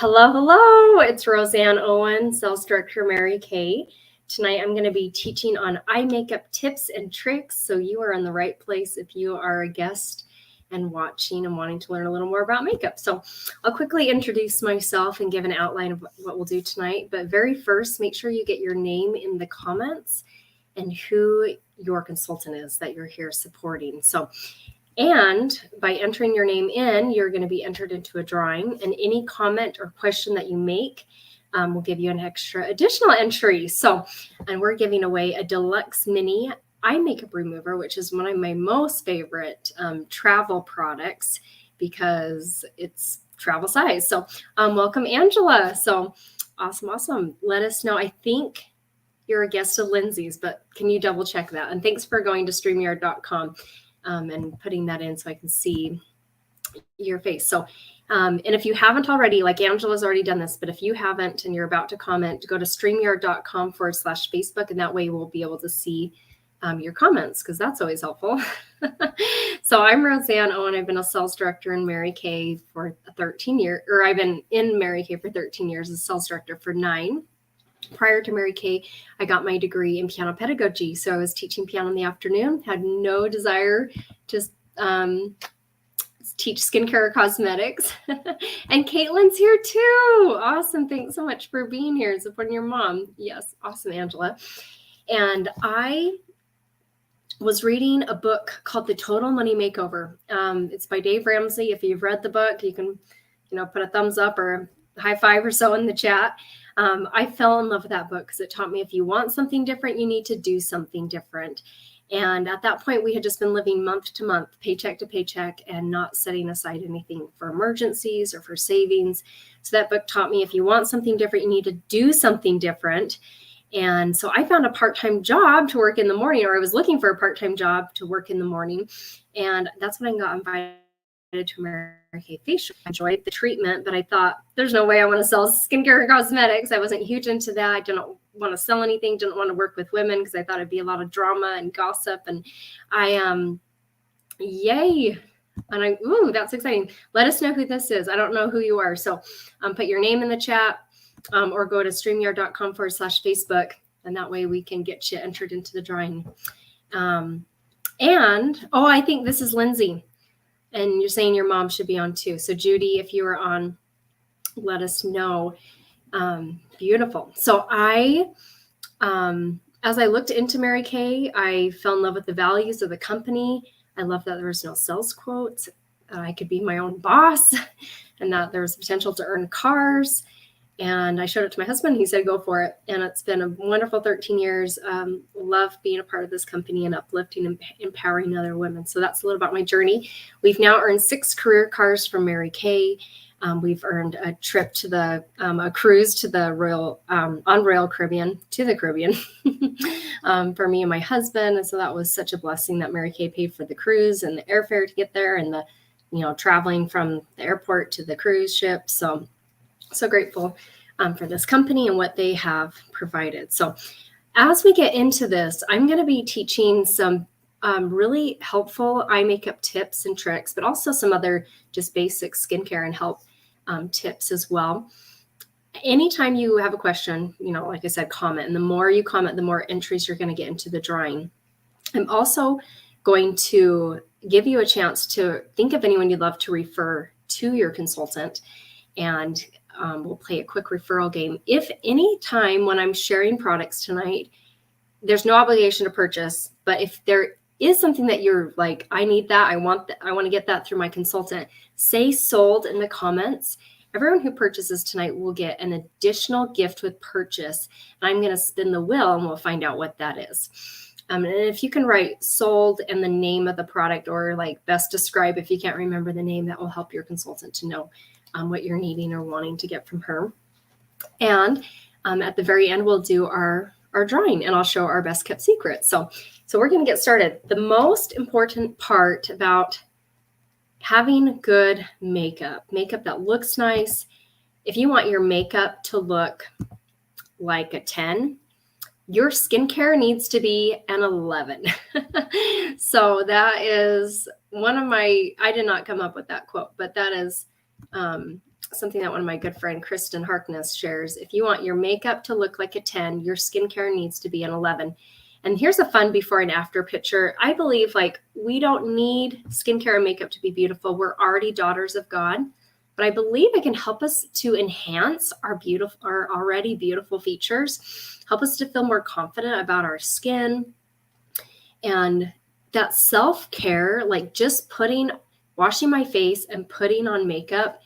Hello. It's Roseanne Owen, Sales Director Mary Kay. Tonight I'm going to be teaching on eye makeup tips and tricks, so you are in the right place if you are a guest and watching and wanting to learn a little more about makeup. So I'll quickly introduce myself and give an outline of what we'll do tonight. But very first, make sure you get your name in the comments and who your consultant is that you're here supporting. And by entering your name in, you're going to be entered into a drawing, and any comment or question that you make will give you an additional entry. And we're giving away a deluxe mini eye makeup remover, which is one of my most favorite travel products because it's travel size. Welcome, Angela. Awesome. Let us know. I think you're a guest of Lindsay's, but can you double check that? And thanks for going to StreamYard.com. And putting that in so I can see your face. And if you haven't already, like Angela's already done this, but if you haven't and you're about to comment, go to StreamYard.com/Facebook, and that way we'll be able to see your comments, because that's always helpful. So I'm Roseanne Owen. I've been a sales director in Mary Kay for 13 years, or I've been in Mary Kay for 13 years as sales director for 9. Prior to Mary Kay, I got my degree in piano pedagogy. So I was teaching piano in the afternoon, had no desire to teach skincare or cosmetics. And Caitlin's here too. Awesome. Thanks so much for being here and supporting your mom. Yes. Awesome, Angela. And I was reading a book called The Total Money Makeover. It's by Dave Ramsey. If you've read the book, you can, put a thumbs up or a high five or so in the chat. I fell in love with that book because it taught me if you want something different, you need to do something different. And at that point, we had just been living month to month, paycheck to paycheck, and not setting aside anything for emergencies or for savings. So that book taught me if you want something different, you need to do something different. And so I found a part-time job to work in the morning, or I was looking for a part-time job to work in the morning. And that's when I got invited to Mary Kay Facial. I enjoyed the treatment, but I thought there's no way I want to sell skincare and cosmetics. I wasn't huge into that. I didn't want to sell anything, didn't want to work with women because I thought it'd be a lot of drama and gossip. And yay. And that's exciting. Let us know who this is. I don't know who you are. So put your name in the chat or go to StreamYard.com/Facebook. And that way we can get you entered into the drawing. I think this is Lindsay. And you're saying your mom should be on too. So Judy, if you are on, let us know. Beautiful. So as I looked into Mary Kay, I fell in love with the values of the company. I love that there was no sales quotes. I could be my own boss, and that there was potential to earn cars. And I showed it to my husband. He said, go for it. And it's been a wonderful 13 years. Love being a part of this company and uplifting and empowering other women. So that's a little about my journey. We've now earned 6 career cars from Mary Kay. We've earned a trip to a cruise to the Royal Caribbean, to the Caribbean for me and my husband. And so that was such a blessing that Mary Kay paid for the cruise and the airfare to get there, and the, traveling from the airport to the cruise ship. So grateful for this company and what they have provided. So as we get into this, I'm going to be teaching some really helpful eye makeup tips and tricks, but also some other just basic skincare and health tips as well. Anytime you have a question, like I said, comment. And the more you comment, the more entries you're going to get into the drawing. I'm also going to give you a chance to think of anyone you'd love to refer to your consultant, and we'll play a quick referral game. If any time when I'm sharing products tonight, there's no obligation to purchase, but if there is something that you're like, I need that, I want to get that through my consultant, say sold in the comments. Everyone who purchases tonight will get an additional gift with purchase. And I'm going to spin the wheel and we'll find out what that is. And if you can write sold and the name of the product, or like best describe if you can't remember the name, that will help your consultant to know what you're needing or wanting to get from her. And at the very end, we'll do our drawing, and I'll show our best kept secret. So we're going to get started. The most important part about having good makeup that looks nice, if you want your makeup to look like a 10, your skincare needs to be an 11. So that is one of my, I did not come up with that quote, but that is something that one of my good friend Kristen Harkness shares. If you want your makeup to look like a 10, your skincare needs to be an 11. And here's a fun before and after picture. I believe like we don't need skincare and makeup to be beautiful. We're already daughters of God, but I believe it can help us to enhance our already beautiful features, help us to feel more confident about our skin. And that self-care, like just washing my face and putting on makeup,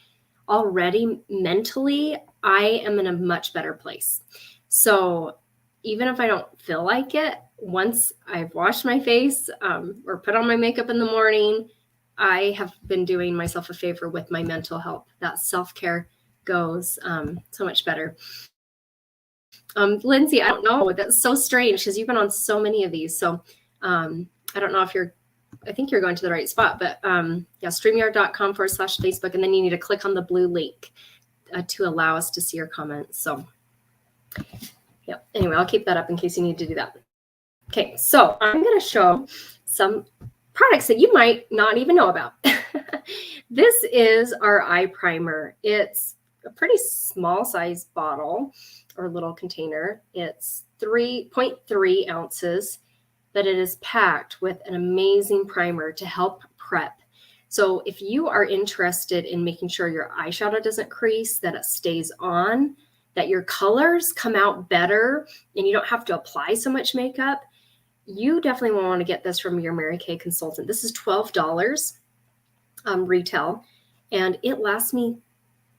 already mentally, I am in a much better place. So even if I don't feel like it, once I've washed my face or put on my makeup in the morning, I have been doing myself a favor with my mental health. That self-care goes so much better. Lindsay, I don't know. That's so strange because you've been on so many of these. So I don't know if I think you're going to the right spot, but yeah, StreamYard.com/Facebook. And then you need to click on the blue link to allow us to see your comments. So yeah, anyway, I'll keep that up in case you need to do that. Okay, so I'm going to show some products that you might not even know about. This is our eye primer. It's a pretty small size bottle or little container. It's 3.3 ounces, but it is packed with an amazing primer to help prep. So if you are interested in making sure your eyeshadow doesn't crease, that it stays on, that your colors come out better, and you don't have to apply so much makeup, you definitely want to get this from your Mary Kay consultant. This is $12 retail, and it lasts me,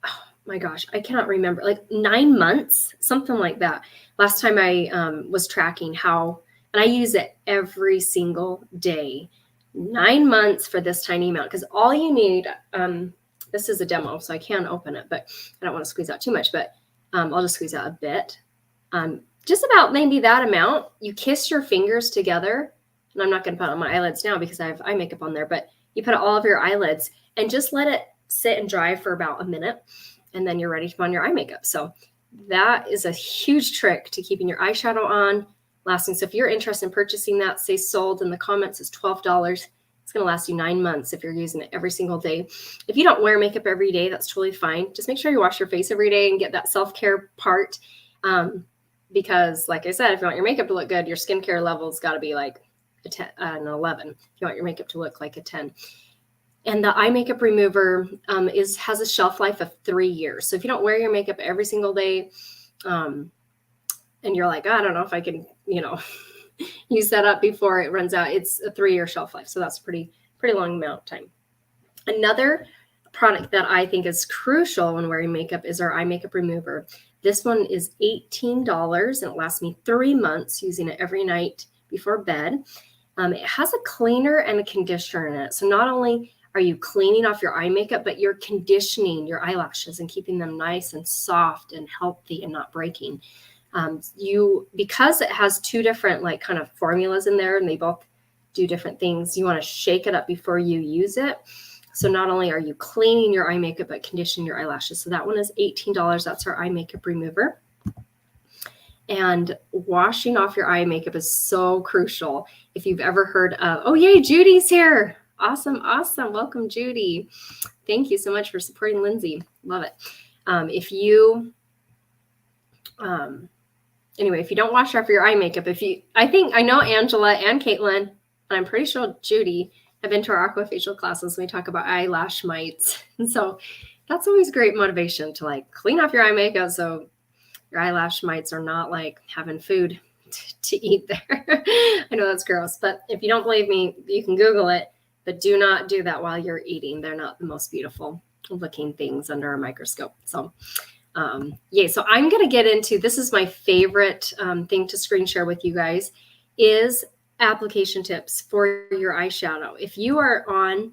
oh my gosh, I cannot remember, like 9 months, something like that. Last time I was tracking and I use it every single day. 9 months for this tiny amount, because all you need, this is a demo, so I can't open it, but I don't want to squeeze out too much, but I'll just squeeze out a bit. Just about maybe that amount. You kiss your fingers together, and I'm not going to put it on my eyelids now because I have eye makeup on there, but you put all of your eyelids and just let it sit and dry for about a minute, and then you're ready to put on your eye makeup. So that is a huge trick to keeping your eyeshadow on, lasting. So if you're interested in purchasing that, say sold in the comments. It's $12. It's going to last you 9 months if you're using it every single day. If you don't wear makeup every day, that's totally fine. Just make sure you wash your face every day and get that self-care part. Because like I said, if you want your makeup to look good, your skincare level's got to be like an 11. If you want your makeup to look like a 10. And the eye makeup remover has a shelf life of 3 years. So if you don't wear your makeup every single day, and you're like, I don't know if I can, use that up before it runs out, it's a 3-year shelf life. So that's a pretty long amount of time. Another product that I think is crucial when wearing makeup is our eye makeup remover. This one is $18 and it lasts me 3 months using it every night before bed. It has a cleaner and a conditioner in it. So not only are you cleaning off your eye makeup, but you're conditioning your eyelashes and keeping them nice and soft and healthy and not breaking. Because it has 2 different like kind of formulas in there and they both do different things, you want to shake it up before you use it. So not only are you cleaning your eye makeup, but conditioning your eyelashes. So that one is $18. That's our eye makeup remover. And washing off your eye makeup is so crucial. If you've ever heard of, oh yay, Judy's here. Awesome. Welcome, Judy. Thank you so much for supporting Lindsay. Love it. If you don't wash off your eye makeup, I know Angela and Caitlin, and I'm pretty sure Judy have been to our aquafacial classes when we talk about eyelash mites. And so that's always great motivation to like clean off your eye makeup so your eyelash mites are not like having food to eat there. I know that's gross, but if you don't believe me, you can Google it, but do not do that while you're eating. They're not the most beautiful looking things under a microscope. So so I'm going to get into, this is my favorite thing to screen share with you guys, is application tips for your eyeshadow. If you are on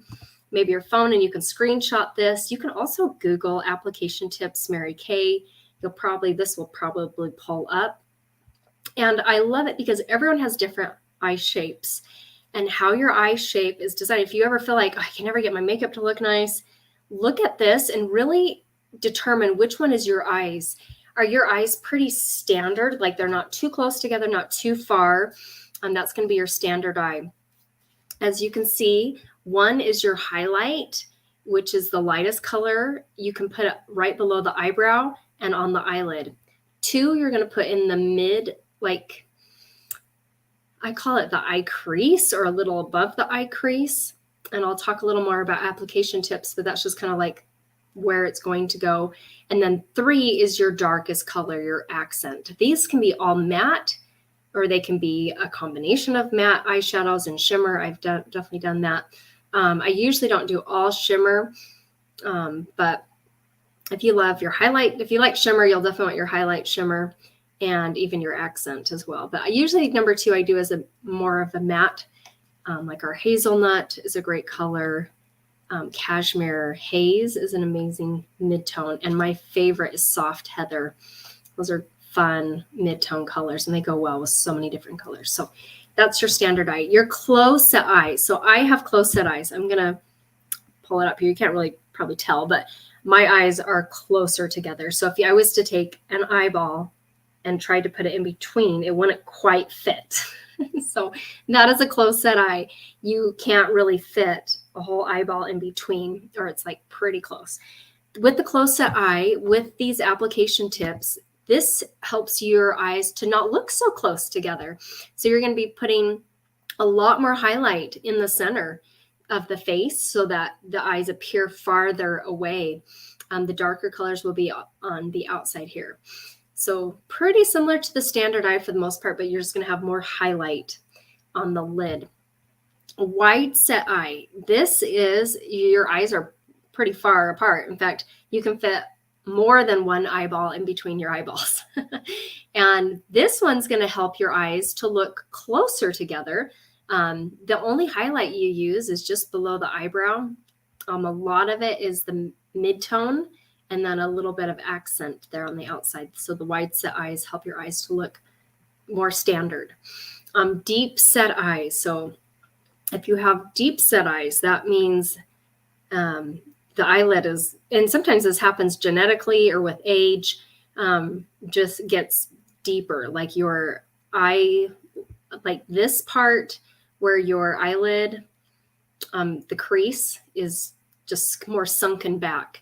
maybe your phone and you can screenshot this, you can also Google application tips Mary Kay. This will probably pull up. And I love it because everyone has different eye shapes, and how your eye shape is designed. If you ever feel like, oh, I can never get my makeup to look nice, look at this and really determine which one is your eyes. Are your eyes pretty standard? Like they're not too close together, not too far. That's going to be your standard eye. As you can see, one is your highlight which is the lightest color, you can put it right below the eyebrow and on the eyelid. 2, you're going to put in the mid, like I call it the eye crease, or a little above the eye crease. And I'll talk a little more about application tips, but that's just kind of like where it's going to go. And then 3 is your darkest color, your accent. These can be all matte, or they can be a combination of matte eyeshadows and shimmer. I've definitely done that. I usually don't do all shimmer, but if you love your highlight, if you like shimmer, you'll definitely want your highlight shimmer and even your accent as well. But I usually, number 2, I do as a more of a matte, like our hazelnut is a great color. Cashmere Haze is an amazing mid-tone. And my favorite is Soft Heather. Those are fun mid-tone colors, and they go well with so many different colors. So that's your standard eye. Your close set eyes. So I have close set eyes. I'm going to pull it up here. You can't really probably tell, but my eyes are closer together. So if I was to take an eyeball and tried to put it in between, it wouldn't quite fit. So that is a close set eye. You can't really fit a whole eyeball in between, or it's like pretty close. With the close set eye, with these application tips, this helps your eyes to not look so close together. So you're going to be putting a lot more highlight in the center of the face so that the eyes appear farther away. The darker colors will be on the outside here. So pretty similar to the standard eye for the most part, but you're just going to have more highlight on the lid. Wide set eye. This is, your eyes are pretty far apart. In fact, you can fit more than one eyeball in between your eyeballs. And this one's going to help your eyes to look closer together. The only highlight you use is just below the eyebrow. A lot of it is the mid-tone, and then a little bit of accent there on the outside. So the wide set eyes help your eyes to look more standard. Deep set eyes. So if you have deep set eyes, that means the eyelid is, and sometimes this happens genetically or with age, just gets deeper. Like your eye, like this part where your eyelid, the crease is just more sunken back.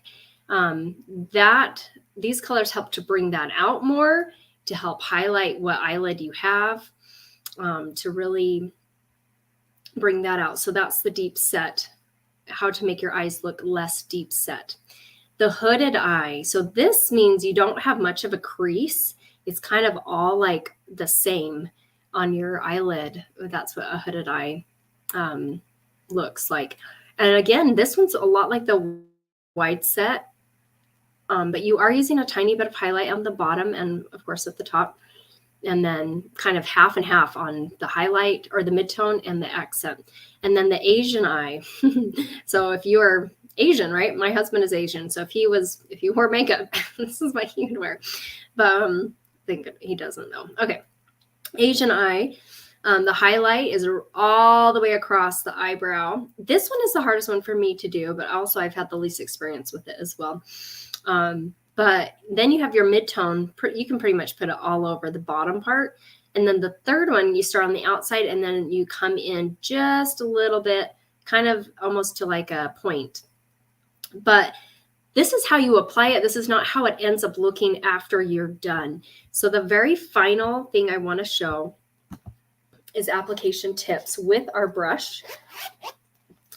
These colors help to bring that out more, to help highlight what eyelid you have, to really bring that out. So that's the deep set, how to make your eyes look less deep set. The hooded eye. So this means you don't have much of a crease. It's kind of all like the same on your eyelid. That's what a hooded eye looks like. And again, this one's a lot like the wide set, but you are using a tiny bit of highlight on the bottom and of course at the top, and then kind of half and half on the highlight or the midtone and the accent. And then the Asian eye. So if you are Asian, right? My husband is Asian. So if he wore makeup, this is what he would wear. But I think he doesn't though. Okay. Asian eye. The highlight is all the way across the eyebrow. This one is the hardest one for me to do, but also I've had the least experience with it as well. But then you have your midtone. You can pretty much put it all over the bottom part. And then the third one, you start on the outside and then you come in just a little bit, kind of almost to like a point. But this is how you apply it. This is not how it ends up looking after you're done. So the very final thing I want to show is application tips with our brush.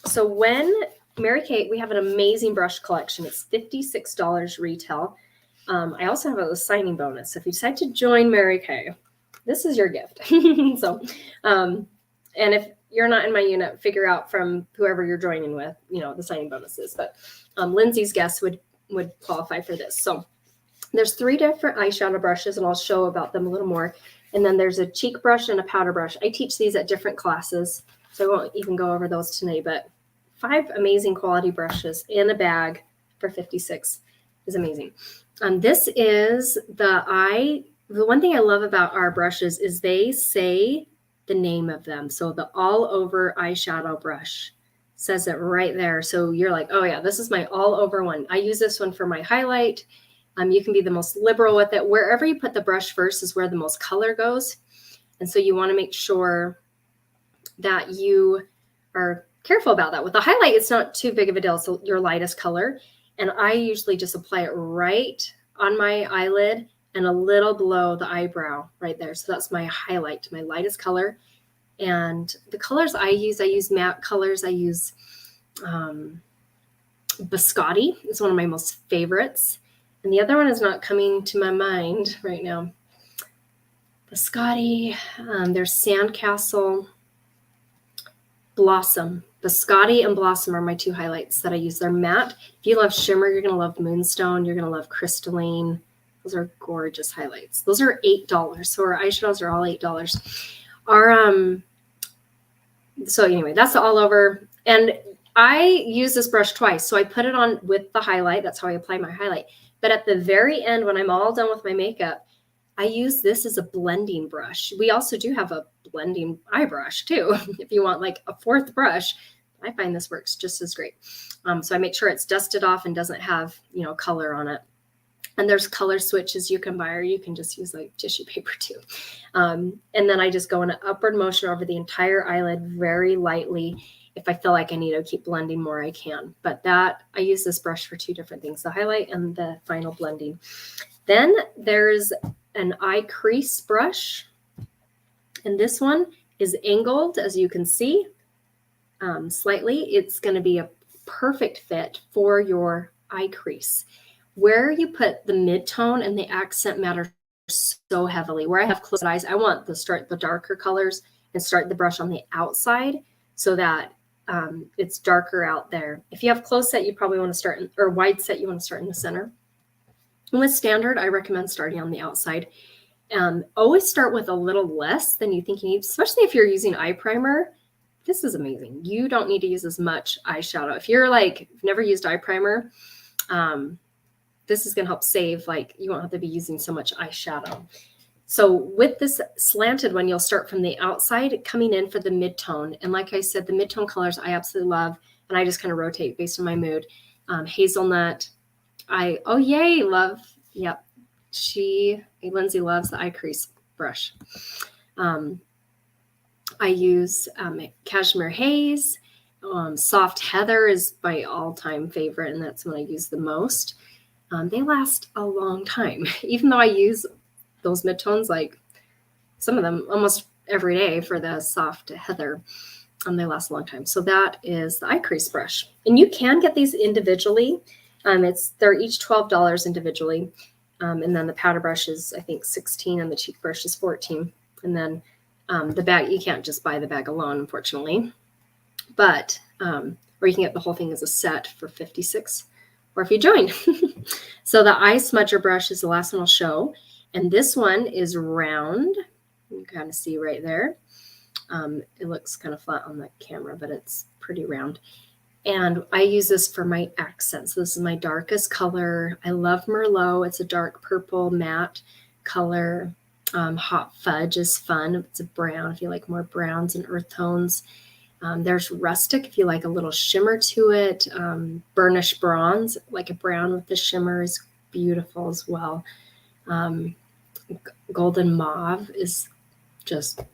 So when Mary Kay, we have an amazing brush collection. It's $56 retail. I also have a signing bonus. So if you decide to join Mary Kay, this is your gift. So, and if you're not in my unit, figure out from whoever you're joining with, the signing bonuses. But Lindsay's guests would qualify for this. So there's 3 different eyeshadow brushes, and I'll show about them a little more. And then there's a cheek brush and a powder brush. I teach these at different classes, so I won't even go over those tonight, but 5 amazing quality brushes in a bag for $56 is amazing. This is the one thing I love about our brushes is they say the name of them. So the all over eyeshadow brush says it right there. So you're like, oh yeah, this is my all over one. I use this one for my highlight. You can be the most liberal with it. Wherever you put the brush first is where the most color goes. And so you want to make sure that you are careful about that. With the highlight, it's not too big of a deal. It's your lightest color. And I usually just apply it right on my eyelid and a little below the eyebrow right there. So that's my highlight, my lightest color. And the colors I use matte colors. I use Biscotti is one of my most favorites. And the other one is not coming to my mind right now. Biscotti, there's Sandcastle, Blossom. Biscotti and Blossom are my two highlights that I use. They're matte. If you love shimmer, you're going to love Moonstone. You're going to love Crystalline. Those are gorgeous highlights. Those are $8. So our eyeshadows are all $8. So anyway, that's all over. And I use this brush twice. So I put it on with the highlight. That's how I apply my highlight. But at the very end, when I'm all done with my makeup, I use this as a blending brush. We also do have a blending eye brush too. If you want like a fourth brush, I find this works just as great. So I make sure it's dusted off and doesn't have, color on it. And there's color switches you can buy, or you can just use like tissue paper too. And then I just go in an upward motion over the entire eyelid very lightly. If I feel like I need to keep blending more, I can. But I use this brush for two different things, the highlight and the final blending. Then there's an eye crease brush. And this one is angled, as you can see, slightly. It's going to be a perfect fit for your eye crease. Where you put the mid-tone and the accent matter so heavily. Where I have closed eyes, I want to start the darker colors and start the brush on the outside so that it's darker out there. If you have closed set, you probably want to start or wide set, you want to start in the center. And with standard, I recommend starting on the outside. Always start with a little less than you think you need, especially if you're using eye primer. This is amazing. You don't need to use as much eyeshadow. If you're like, never used eye primer, this is going to help save, you won't have to be using so much eyeshadow. So with this slanted one, you'll start from the outside coming in for the mid-tone. And like I said, the mid-tone colors I absolutely love. And I just kind of rotate based on my mood. Hazelnut. Love. Yep. Lindsay loves the eye crease brush. I use Cashmere Haze. Soft Heather is my all-time favorite, and that's when I use the most. They last a long time, even though I use those midtones, like some of them almost every day for the Soft Heather. They last a long time. So that is the eye crease brush. And you can get these individually. They're each $12 individually. And then the powder brush is, I think, $16 and the cheek brush is $14. And then the bag, you can't just buy the bag alone, unfortunately. But, or you can get the whole thing as a set for $56, or if you join. So the eye smudger brush is the last one I'll show. And this one is round. You can kind of see right there. It looks kind of flat on the camera, but it's pretty round. And I use this for my accents. So this is my darkest color. I love Merlot. It's a dark purple matte color. Hot Fudge is fun. It's a brown if you like more browns and earth tones. There's Rustic if you like a little shimmer to it. Burnished Bronze, like a brown with the shimmer, is beautiful as well. Golden Mauve is just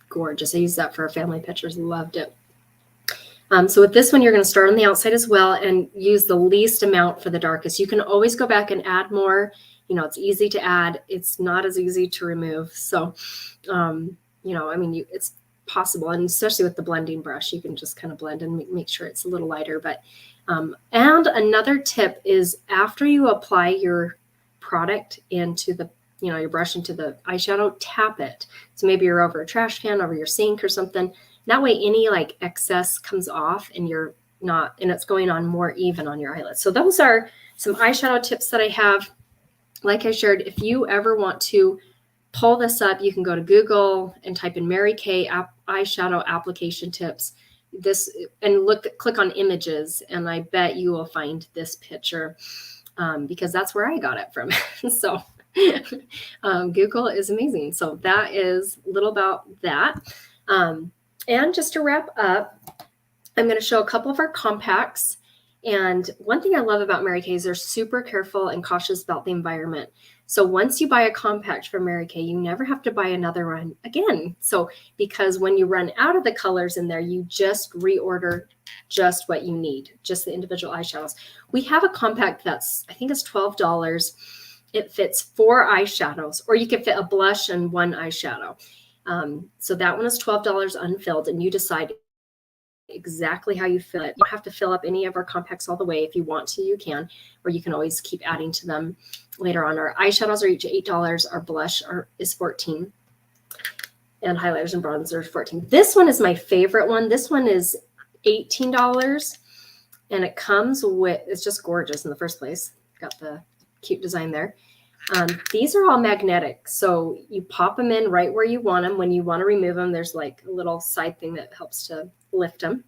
gorgeous. I used that for our family pictures. Loved it. So with this one, you're going to start on the outside as well and use the least amount for the darkest. You can always go back and add more. It's easy to add. It's not as easy to remove. So, it's possible. And especially with the blending brush, you can just kind of blend and make sure it's a little lighter. But, and another tip is after you apply your product into the, your brush into the eyeshadow, tap it. So maybe you're over a trash can, over your sink or something. That way any excess comes off and you're not, and it's going on more even on your eyelids. So those are some eyeshadow tips that I have. Like I shared, if you ever want to pull this up, you can go to Google and type in Mary Kay eyeshadow application tips. And click on images, and I bet you will find this picture because that's where I got it from. So Google is amazing. So that is a little about that. And just to wrap up, I'm going to show a couple of our compacts. And one thing I love about Mary Kay is they're super careful and cautious about the environment. So once you buy a compact from Mary Kay, you never have to buy another one again. So because when you run out of the colors in there, you just reorder just what you need, just the individual eyeshadows. We have a compact that's, I think it's $12. It fits 4 eyeshadows, or you can fit a blush and 1 eyeshadow. So that one is $12 unfilled, and you decide exactly how you fill it. You don't have to fill up any of our compacts all the way. If you want to, you can, or you can always keep adding to them later on. Our eyeshadows are each $8. Our blush is $14, and highlighters and bronzers $14. This one is my favorite one. This one is $18, and it comes with, it's just gorgeous in the first place. Got the cute design there. These are all magnetic, so you pop them in right where you want them. When you want to remove them, there's like a little side thing that helps to lift them.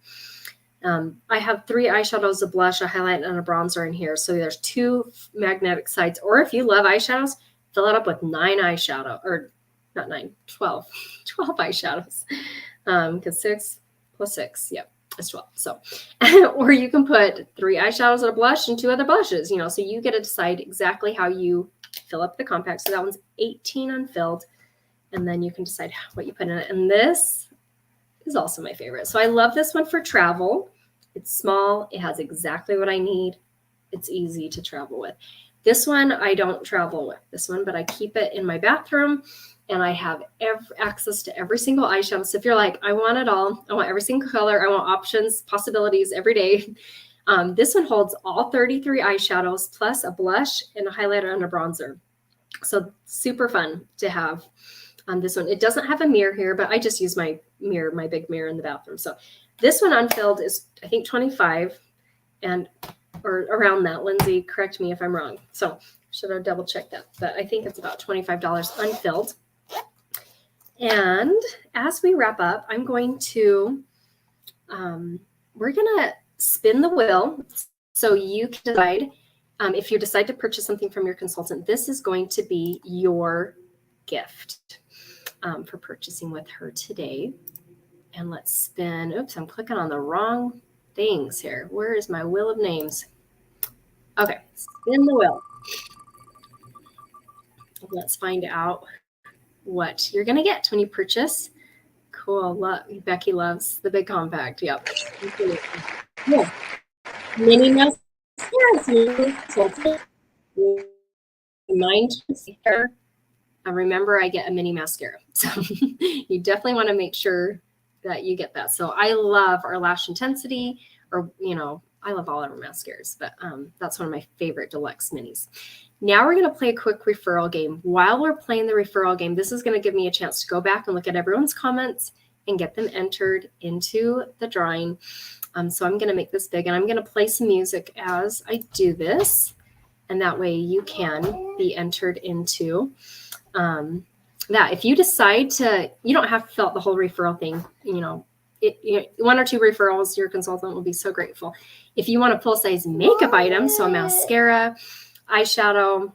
I have 3 eyeshadows, a blush, a highlight, and a bronzer in here. So there's 2 magnetic sides. Or if you love eyeshadows, fill it up with 9 eyeshadow, or not 9, 12 eyeshadows. Because 6 plus 6, yep, it's 12. So, or you can put 3 eyeshadows and a blush and 2 other blushes, so you get to decide exactly how you fill up the compact. So that one's $18 unfilled, and then you can decide what you put in it. And this is also my favorite. So I love this one for travel. It's small. It has exactly what I need. It's easy to travel with. This one, I don't travel with this one, but I keep it in my bathroom, and I have access to every single eyeshadow. So if you're like, I want it all, I want every single color, I want options, possibilities every day. This one holds all 33 eyeshadows plus a blush and a highlighter and a bronzer. So super fun to have on this one. It doesn't have a mirror here, but I just use my mirror, my big mirror in the bathroom. So this one unfilled is, I think, $25, or around that. Lindsay, correct me if I'm wrong. So should have double checked that, but I think it's about $25 unfilled. And as we wrap up, I'm going to, we're going to spin the wheel so you can decide, if you decide to purchase something from your consultant, this is going to be your gift for purchasing with her today. And let's spin. Oops, I'm clicking on the wrong things here. Where is my wheel of names? Okay, spin the wheel. Let's find out what you're going to get when you purchase. Cool. Becky loves the big compact. Yep. Yeah. Minnie Mouse. Mine. Remember, I get a mini mascara. So you definitely want to make sure that you get that. So I love our Lash Intensity, or, I love all of our mascaras, but that's one of my favorite deluxe minis. Now we're going to play a quick referral game. While we're playing the referral game, this is going to give me a chance to go back and look at everyone's comments and get them entered into the drawing. So I'm going to make this big, and I'm going to play some music as I do this. And that way you can be entered into that. If you decide to, you don't have to fill out the whole referral thing, 1 or 2 referrals, your consultant will be so grateful. If you want a full-size makeup item, so a mascara, eyeshadow,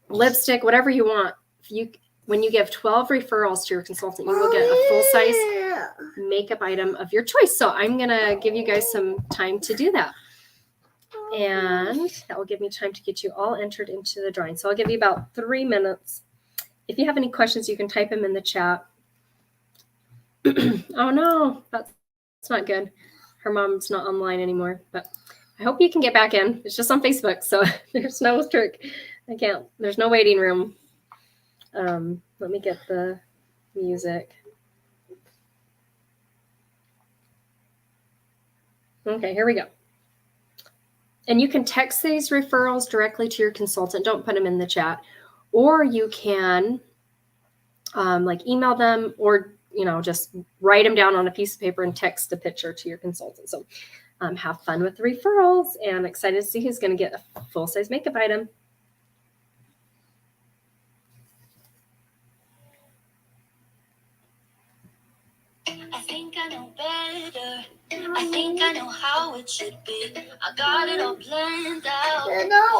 lipstick, whatever you want, when you give 12 referrals to your consultant, you will get a full-size makeup item of your choice. So I'm going to give you guys some time to do that. And that will give me time to get you all entered into the drawing. So I'll give you about 3 minutes. If you have any questions, you can type them in the chat. Oh no, that's not good. Her mom's not online anymore, but I hope you can get back in. It's just on Facebook, so there's no trick. There's no waiting room. Let me get the music. Okay, here we go. And you can text these referrals directly to your consultant. Don't put them in the chat. Or you can email them, or just write them down on a piece of paper and text a picture to your consultant. So have fun with the referrals, and excited to see who's going to get a full-size makeup item. I think I know better. I think I know how it should be. I got it all planned out.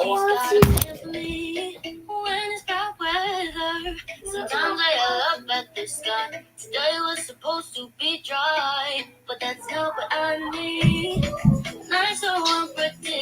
He's got a plan for me when it's bad weather. Sometimes I look at the sky. Today was supposed to be dry, but that's not what I need. Nights so unpredictable.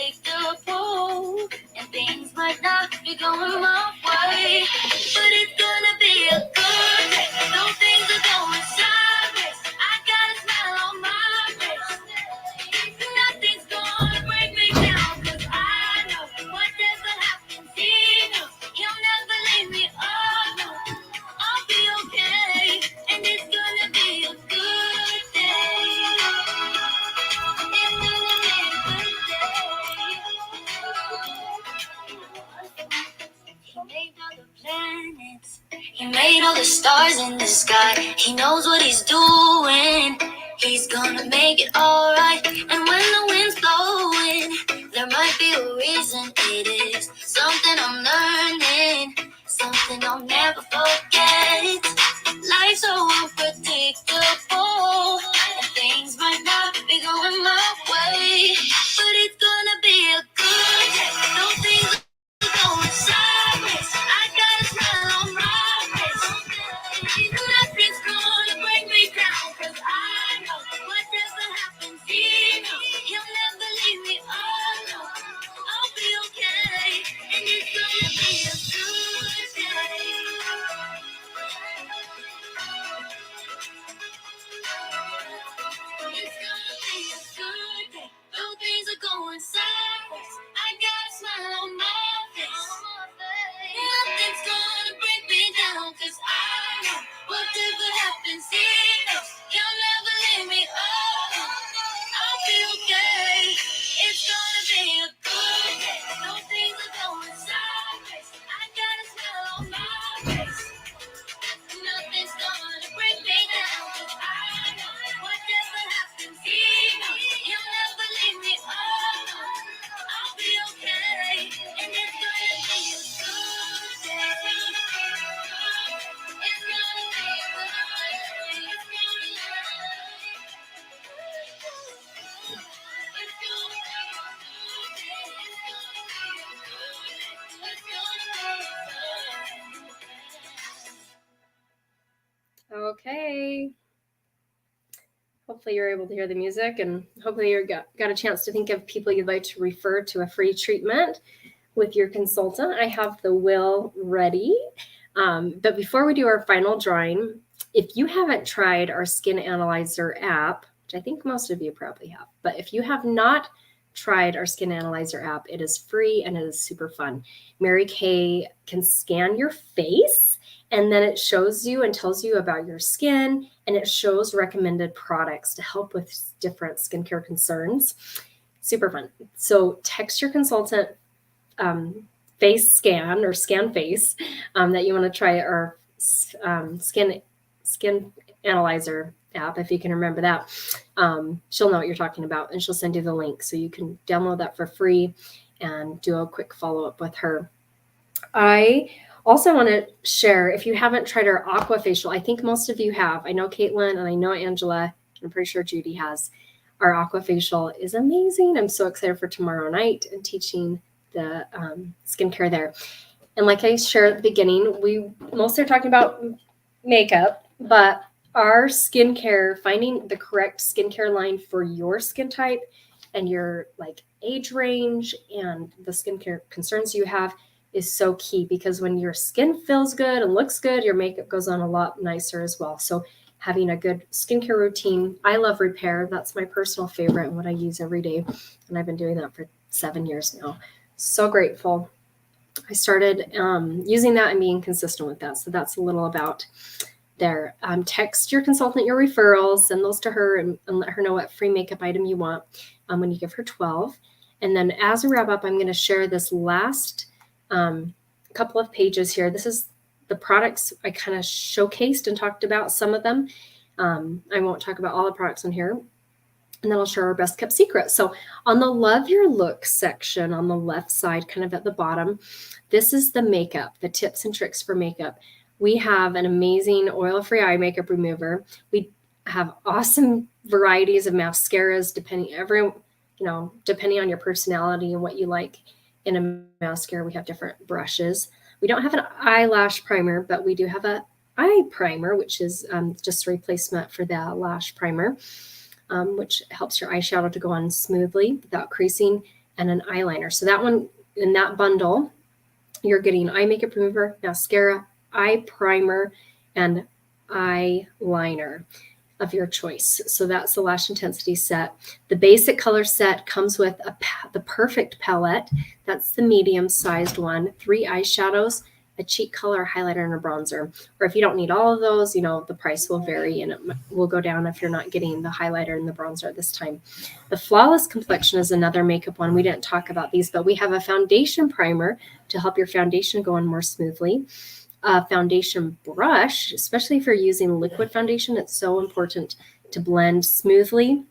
stars in the sky. He knows what he's doing. He's gonna make it alright. And when the wind's blowing, there might be a reason. It is something I'm learning, something I'll never forget. Life's so unpredictable, and things might not be going my way, but it's gonna be a good day. No things are going sideways. I got a smile on my face. Nothing's gonna bring me down, 'cause I know whatever happens, he knows he'll never leave me alone. I'll be okay, and it's gonna be a good day. It's gonna be a good day. Though things are going sideways, I got a smile on my face. Nothing's gonna bring me down, 'cause I know whatever happens, he knows he'll never leave me alone. I'll be okay. It's gonna be a good day. Though things are going sideways, I got a smile on my face. Nothing's gonna bring me down, 'cause I know whatever happens, he knows he'll never leave me alone. I'll be okay, and it's gonna be a good day. It's gonna be a good day. It's gonna be a good day. It's gonna be a Okay. Hopefully you're able to hear the music, and hopefully you got a chance to think of people you'd like to refer to a free treatment with your consultant. I have the will ready. But before we do our final drawing, if you haven't tried our Skin Analyzer app, which I think most of you probably have, but if you have not tried our Skin Analyzer app, it is free and it is super fun. Mary Kay can scan your face, and then it shows you and tells you about your skin, and it shows recommended products to help with different skincare concerns. Super fun. So text your consultant face scan or scan face that you want to try our skin analyzer app, if you can remember that. She'll know what you're talking about, and she'll send you the link so you can download that for free and do a quick follow-up with her. I also want to share, if you haven't tried our Aqua Facial, I think most of you have. I know Caitlin and I know Angela, and I'm pretty sure Judy has. Our Aqua Facial is amazing. I'm so excited for tomorrow night and teaching the skincare there. And like I shared at the beginning, we mostly are talking about makeup, but our skincare, finding the correct skincare line for your skin type and your like age range and the skincare concerns you have is so key, because when your skin feels good and looks good, your makeup goes on a lot nicer as well. So having a good skincare routine. I love Repair. That's my personal favorite and what I use every day. And I've been doing that for 7 years now. So grateful. I started using that and being consistent with that. So that's a little about there. Text your consultant your referrals, send those to her, and let her know what free makeup item you want when you give her 12. And then as we wrap up, I'm going to share this last couple of pages here. This is the products I kind of showcased and talked about some of them. I won't talk about all the products on here. And then I'll share our best kept secret. So on the Love Your Look section on the left side, kind of at the bottom, this is the makeup, the tips and tricks for makeup. We have an amazing oil-free eye makeup remover. We have awesome varieties of mascaras, depending on your personality and what you like in a mascara. We have different brushes. We don't have an eyelash primer, but we do have an eye primer, which is just a replacement for the lash primer, which helps your eyeshadow to go on smoothly without creasing, and an eyeliner. So that one, in that bundle, you're getting eye makeup remover, mascara, eye primer, and eyeliner of your choice. So that's the Lash Intensity set. The basic color set comes with the Perfect palette. That's the medium-sized one, 3 eyeshadows, a cheek color, highlighter, and a bronzer. Or if you don't need all of those, the price will vary and it will go down if you're not getting the highlighter and the bronzer this time. The Flawless Complexion is another makeup one. We didn't talk about these, but we have a foundation primer to help your foundation go on more smoothly. a foundation brush, especially if you're using liquid foundation. It's so important to blend smoothly,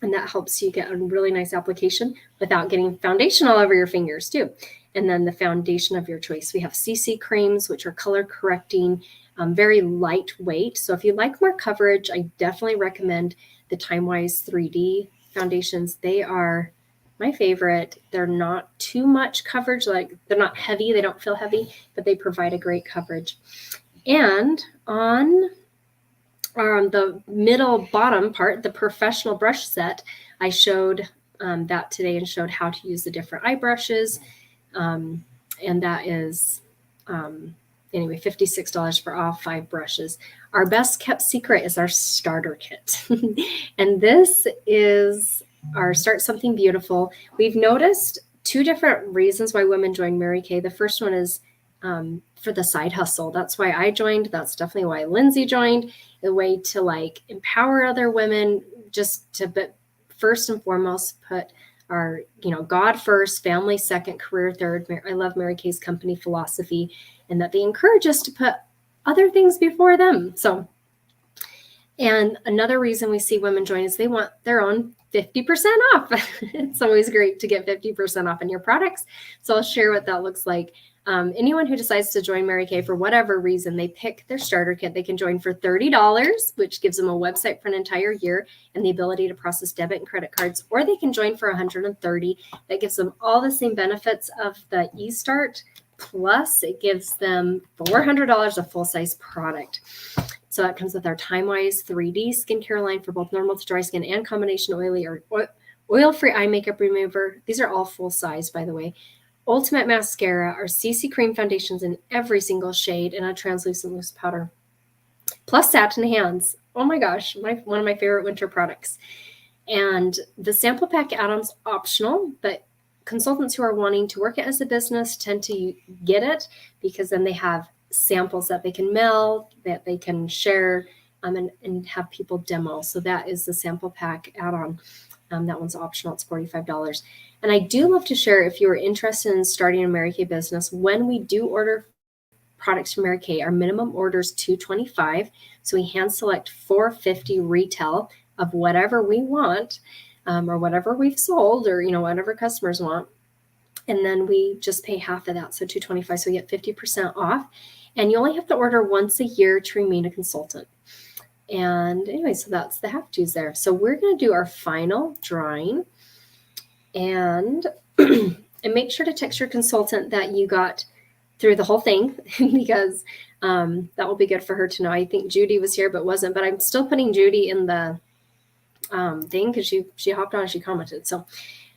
and that helps you get a really nice application without getting foundation all over your fingers too. And then the foundation of your choice. We have CC creams, which are color correcting, very lightweight. So if you like more coverage, I definitely recommend the TimeWise 3D foundations. They are my favorite. They're not too much coverage, like they're not heavy, they don't feel heavy, but they provide a great coverage. And on the middle bottom part, the professional brush set, I showed that today and showed how to use the different eye brushes. And that is, anyway, $56 for all 5 brushes. Our best kept secret is our starter kit. And this is our Start Something Beautiful. We've noticed 2 different reasons why women join Mary Kay. The first one is for the side hustle. That's why I joined. That's definitely why Lindsay joined. The way to like empower other women, just to, but first and foremost, put our, God first, family second, career third. I love Mary Kay's company philosophy, and that they encourage us to put other things before them. So, and another reason we see women join is they want their own 50% off. It's always great to get 50% off on your products. So I'll share what that looks like. Anyone who decides to join Mary Kay for whatever reason, they pick their starter kit. They can join for $30, which gives them a website for an entire year and the ability to process debit and credit cards, or they can join for $130. That gives them all the same benefits of the eStart, plus it gives them $400 of full-size product. So that comes with our TimeWise 3D skincare line for both normal to dry skin and combination oily or oil-free eye makeup remover. These are all full size, by the way. Ultimate mascara, our CC cream foundations in every single shade, and a translucent loose powder. Plus satin hands. Oh my gosh, one of my favorite winter products. And the sample pack add-on's optional, but consultants who are wanting to work it as a business tend to get it because then they have samples that they can mail, that they can share, and have people demo. So that is the sample pack add-on. That one's optional. It's $45. And I do love to share, if you are interested in starting a Mary Kay business, when we do order products from Mary Kay, our minimum order is $225. So we hand select $450 retail of whatever we want, or whatever we've sold, or whatever customers want. And then we just pay half of that, so $225. So we get 50% off. And you only have to order once a year to remain a consultant. And anyway, so that's the have-tos there. So we're going to do our final drawing. And make sure to text your consultant that you got through the whole thing, because that will be good for her to know. I think Judy was here but wasn't, but I'm still putting Judy in the thing because she hopped on and she commented. So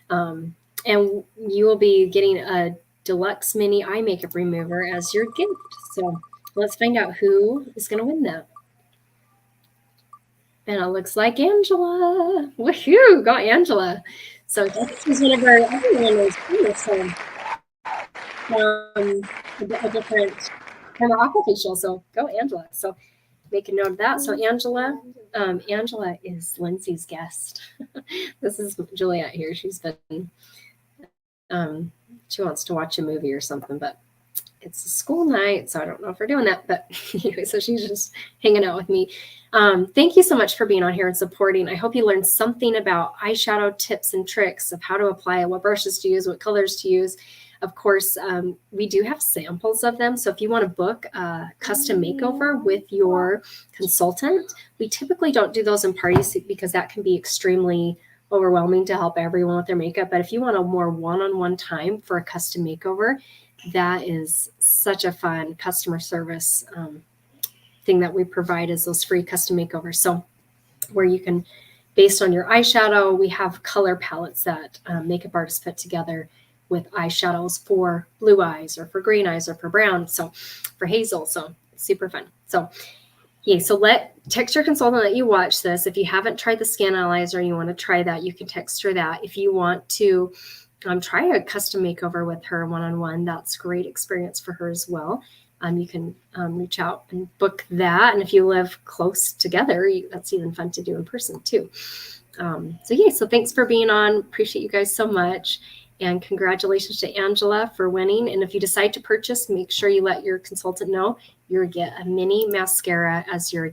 and you will be getting a deluxe mini eye makeup remover as your gift. So let's find out who is going to win that. And it looks like Angela. Woohoo! Got Angela. So this is one of our everyone is so a different from our aqua facial. So go Angela. So make a note of that. So Angela is Lindsay's guest. This is Juliet here. She's been she wants to watch a movie or something, but it's a school night, so I don't know if we're doing that. But anyway, so she's just hanging out with me. Thank you so much for being on here and supporting. I hope you learned something about eyeshadow tips and tricks of how to apply it, what brushes to use, what colors to use. Of course, we do have samples of them. So if you want to book a custom makeover with your consultant, we typically don't do those in parties because that can be extremely overwhelming to help everyone with their makeup. But if you want a more one-on-one time for a custom makeover, that is such a fun customer service thing that we provide, is those free custom makeovers. So where you can, based on your eyeshadow, we have color palettes that makeup artists put together with eyeshadows for blue eyes or for green eyes or for brown. So for hazel, so it's super fun. So yeah, so text your consultant that you watch this. If you haven't tried the Skin Analyzer, you want to try that, you can text her that. If you want to try a custom makeover with her one-on-one, that's a great experience for her as well. You can reach out and book that. And if you live close together, that's even fun to do in person too. So thanks for being on. Appreciate you guys so much. And congratulations to Angela for winning. And if you decide to purchase, make sure you let your consultant know you'll get a mini mascara as your gift.